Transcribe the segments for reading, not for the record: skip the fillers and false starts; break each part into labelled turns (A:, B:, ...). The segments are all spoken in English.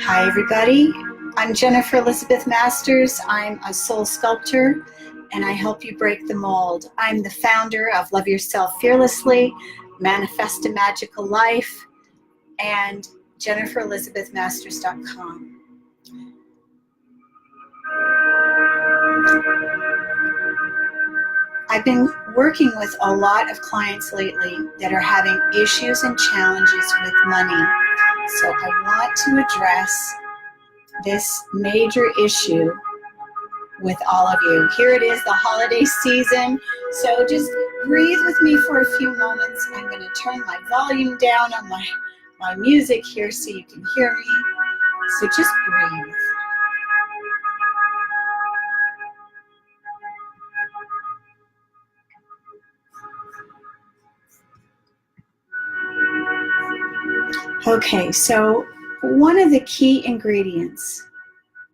A: Hi everybody, I'm Jennifer Elizabeth Masters. I'm a soul sculptor and I help you break the mold. I'm the founder of Love Yourself Fearlessly, Manifest a Magical Life, and JenniferElizabethMasters.com. I've been working with a lot of clients lately that are having issues and challenges with money. So I want to address this major issue with all of you. Here it is, the holiday season. So just breathe with me for a few moments. I'm going to turn my volume down on my music here so you can hear me. So just breathe. Okay, so one of the key ingredients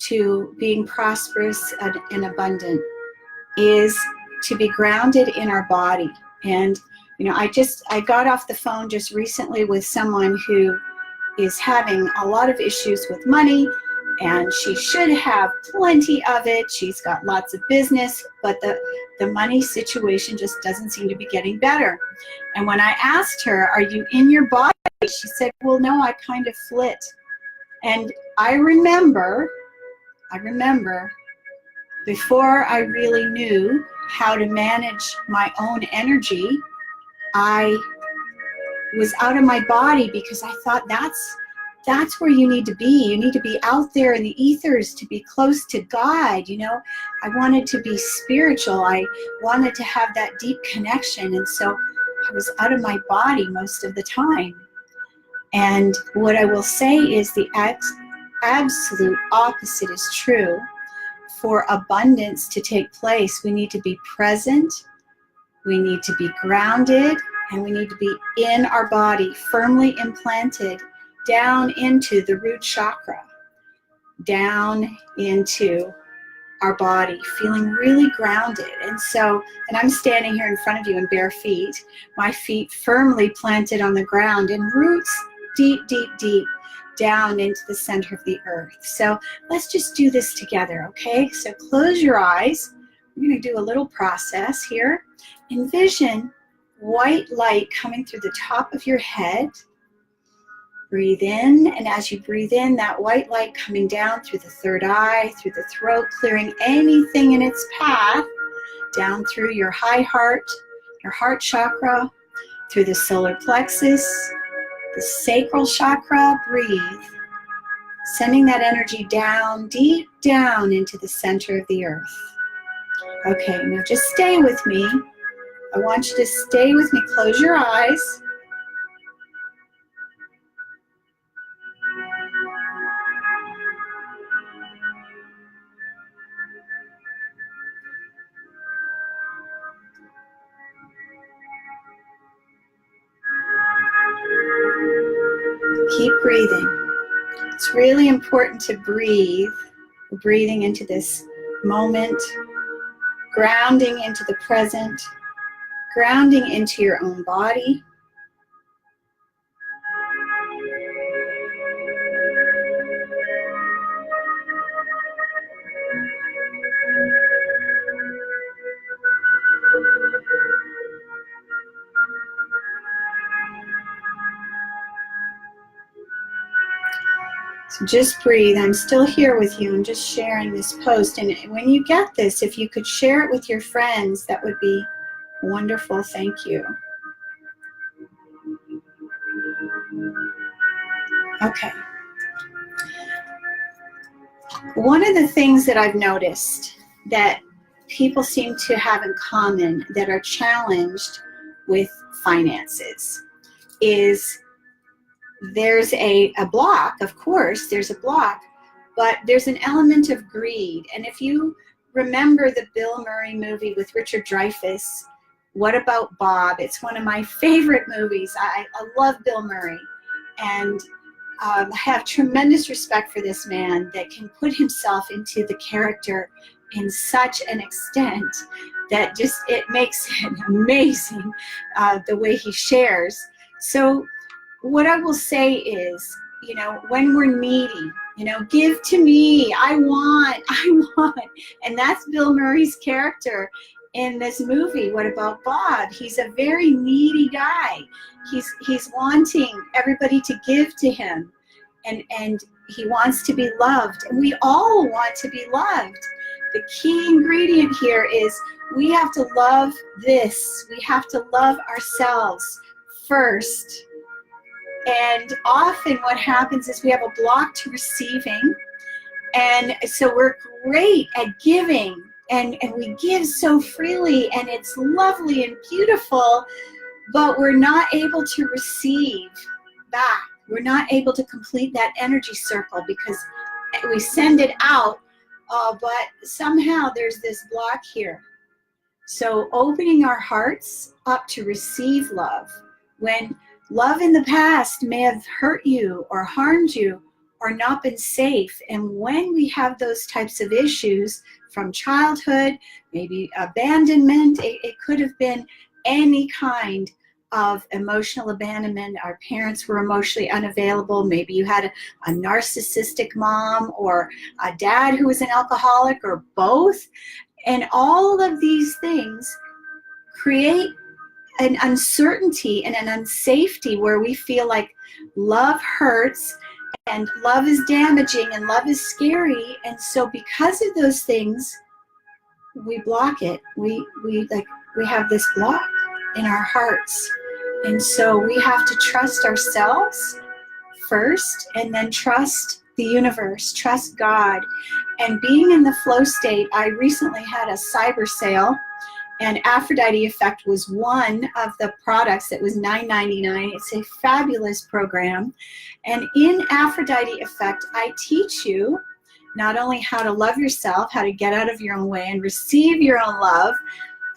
A: to being prosperous and abundant is to be grounded in our body. And you know, I got off the phone just recently with someone who is having a lot of issues with money, and she should have plenty of it. She's got lots of business, but the money situation just doesn't seem to be getting better. And when I asked her, "Are you in your body?" she said, "Well, no, I kind of flit." And I remember before I really knew how to manage my own energy, I was out of my body because I thought that's where you need to be. You need to be out there in the ethers to be close to God. You know, I wanted to be spiritual. I wanted to have that deep connection. And so I was out of my body most of the time. And what I will say is the absolute opposite is true. For abundance to take place, we need to be present, we need to be grounded, and we need to be in our body, firmly implanted down into the root chakra, down into our body, feeling really grounded. And I'm standing here in front of you in bare feet, my feet firmly planted on the ground, and roots deep, deep, deep down into the center of the earth. So let's just do this together, okay? So close your eyes. We're going to do a little process here. Envision white light coming through the top of your head. Breathe in, and as you breathe in, that white light coming down through the third eye, through the throat, clearing anything in its path, down through your high heart, your heart chakra, through the solar plexus, the sacral chakra. Breathe, sending that energy down, deep down into the center of the earth. Okay, now just stay with me. I want you to stay with me. Close your eyes. Keep breathing. It's really important to breathe. We're breathing into this moment, grounding into the present, grounding into your own body. So just breathe. I'm still here with you. I'm just sharing this post. And when you get this, if you could share it with your friends, that would be wonderful. Thank you. Okay. One of the things that I've noticed that people seem to have in common that are challenged with finances is there's a block. Of course, there's a block, but there's an element of greed. And if you remember the Bill Murray movie with Richard Dreyfuss, What About Bob? It's one of my favorite movies. I love Bill Murray, and I have tremendous respect for this man that can put himself into the character in such an extent that just it makes it amazing the way he shares. So what I will say is, you know, when we're needy, you know, give to me, I want. And that's Bill Murray's character in this movie, What About Bob? He's a very needy guy. He's wanting everybody to give to him, and he wants to be loved. And we all want to be loved. The key ingredient here is we have to love this. We have to love ourselves first. And often what happens is we have a block to receiving. And so we're great at giving, and we give so freely, and it's lovely and beautiful, but we're not able to receive back. We're not able to complete that energy circle because we send it out, but somehow there's this block here. So opening our hearts up to receive love, when love in the past may have hurt you or harmed you or not been safe. And when we have those types of issues from childhood, maybe abandonment, it could have been any kind of emotional abandonment. Our parents were emotionally unavailable. Maybe you had a narcissistic mom or a dad who was an alcoholic, or both. And all of these things create an uncertainty and an unsafety where we feel like love hurts and love is damaging and love is scary. And so because of those things, we block it. We have this block in our hearts. And so we have to trust ourselves first, and then trust the universe, trust God. And being in the flow state, I recently had a cyber sale, and Aphrodite Effect was one of the products that was $9.99. It's a fabulous program. And in Aphrodite Effect, I teach you not only how to love yourself, how to get out of your own way and receive your own love,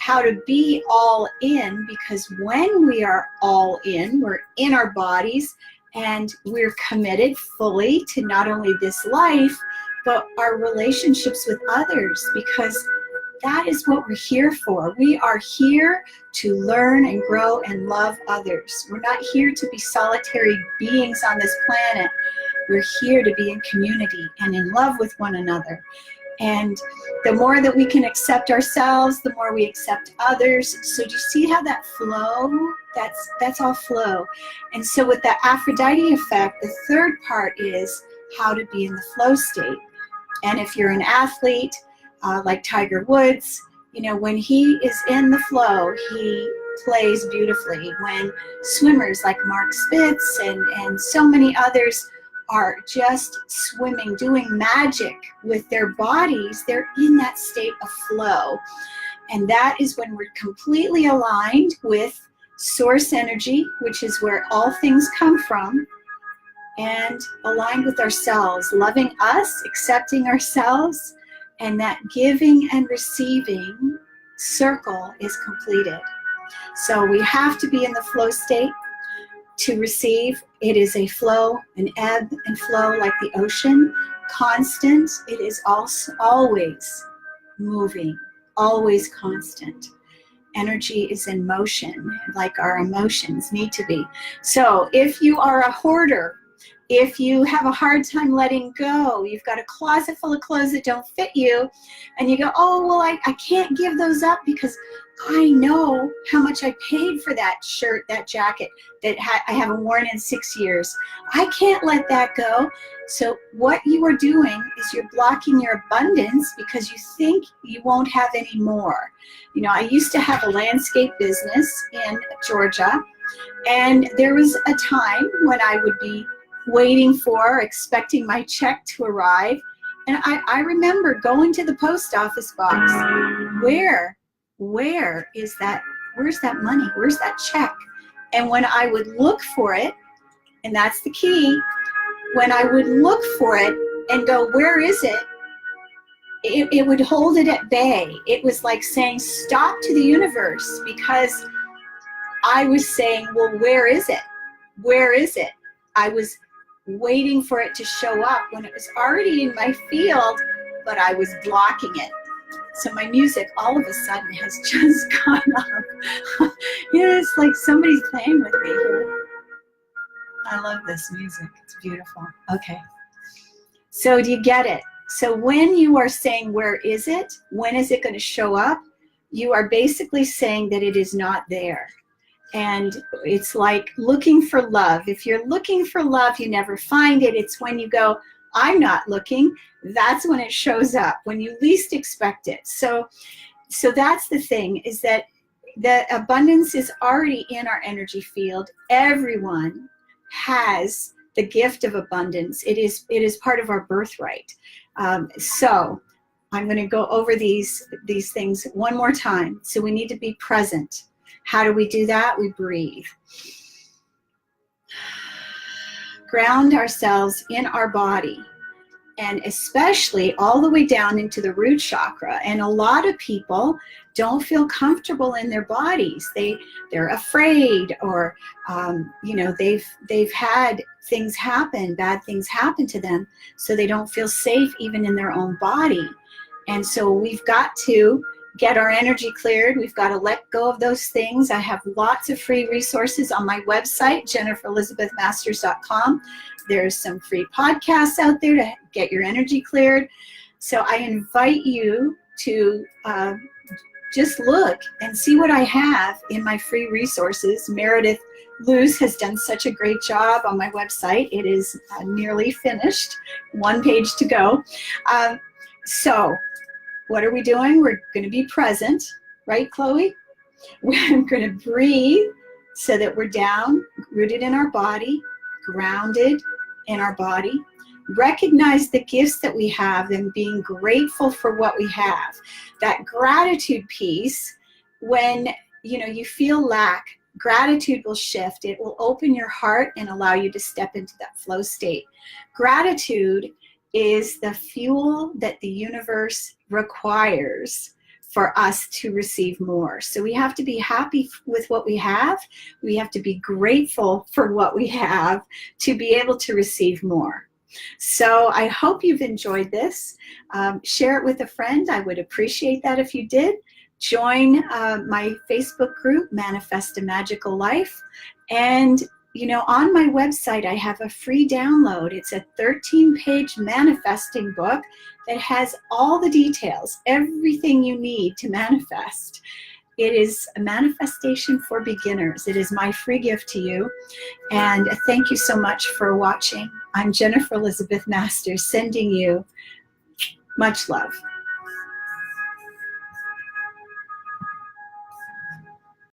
A: how to be all in, because when we are all in, we're in our bodies and we're committed fully to not only this life, but our relationships with others, because that is what we're here for. We are here to learn and grow and love others. We're not here to be solitary beings on this planet. We're here to be in community and in love with one another. And the more that we can accept ourselves, the more we accept others. So do you see how that flow? That's all flow. And so with the Aphrodite Effect, the third part is how to be in the flow state. And if you're an athlete, like Tiger Woods, you know, when he is in the flow, he plays beautifully. When swimmers like Mark Spitz and so many others are just swimming, doing magic with their bodies, they're in that state of flow. And that is when we're completely aligned with source energy, which is where all things come from, and aligned with ourselves, loving us, accepting ourselves, and that giving and receiving circle is completed. So we have to be in the flow state to receive. It is a flow, an ebb and flow like the ocean, constant. It is also always moving, always constant. Energy is in motion, like our emotions need to be. So if you are a hoarder, if you have a hard time letting go, you've got a closet full of clothes that don't fit you, and you go, oh, well, I can't give those up because I know how much I paid for that shirt, that jacket that I haven't worn in 6 years. I can't let that go. So what you are doing is you're blocking your abundance because you think you won't have any more. You know, I used to have a landscape business in Georgia, and there was a time when I would be waiting for, expecting my check to arrive. And I remember going to the post office box. Where is that? Where's that money? Where's that check? And when I would look for it, and that's the key, when I would look for it and go, where is it? It would hold it at bay. It was like saying, stop to the universe, because I was saying, well, where is it? Where is it? I was waiting for it to show up when it was already in my field, but I was blocking it. So my music all of a sudden has just gone up. Yeah, it's like somebody's playing with me here. I love this music. It's beautiful. Okay. So do you get it? So when you are saying, where is it? When is it going to show up? You are basically saying that it is not there. And it's like looking for love. If you're looking for love, you never find it. It's when you go, I'm not looking, that's when it shows up, when you least expect it. So that's the thing, is that the abundance is already in our energy field. Everyone has the gift of abundance. It is part of our birthright. So I'm going to go over these things one more time. So we need to be present. How do we do that? We breathe. Ground ourselves in our body, and especially all the way down into the root chakra. And a lot of people don't feel comfortable in their bodies. They're afraid, or they've had things happen, bad things happen to them, so they don't feel safe even in their own body. And so we've got to get our energy cleared. We've got to let go of those things. I have lots of free resources on my website, jenniferelizabethmasters.com. There's some free podcasts out there to get your energy cleared. So I invite you to just look and see what I have in my free resources. Meredith Luce has done such a great job on my website. It is nearly finished, one page to go. So what are we doing? We're going to be present, right, Chloe? We're going to breathe so that we're down, rooted in our body, grounded in our body. Recognize the gifts that we have and being grateful for what we have. That gratitude piece, when you feel lack, gratitude will shift. It will open your heart and allow you to step into that flow state. Gratitude is the fuel that the universe requires for us to receive more. So we have to be happy with what we have. We have to be grateful for what we have to be able to receive more. So I hope you've enjoyed this. Share it with a friend. I would appreciate that if you did. Join my Facebook group, Manifest a Magical Life. And on my website, I have a free download. It's a 13-page manifesting book that has all the details, everything you need to manifest. It is a manifestation for beginners. It is my free gift to you. And thank you so much for watching. I'm Jennifer Elizabeth Masters, sending you much love.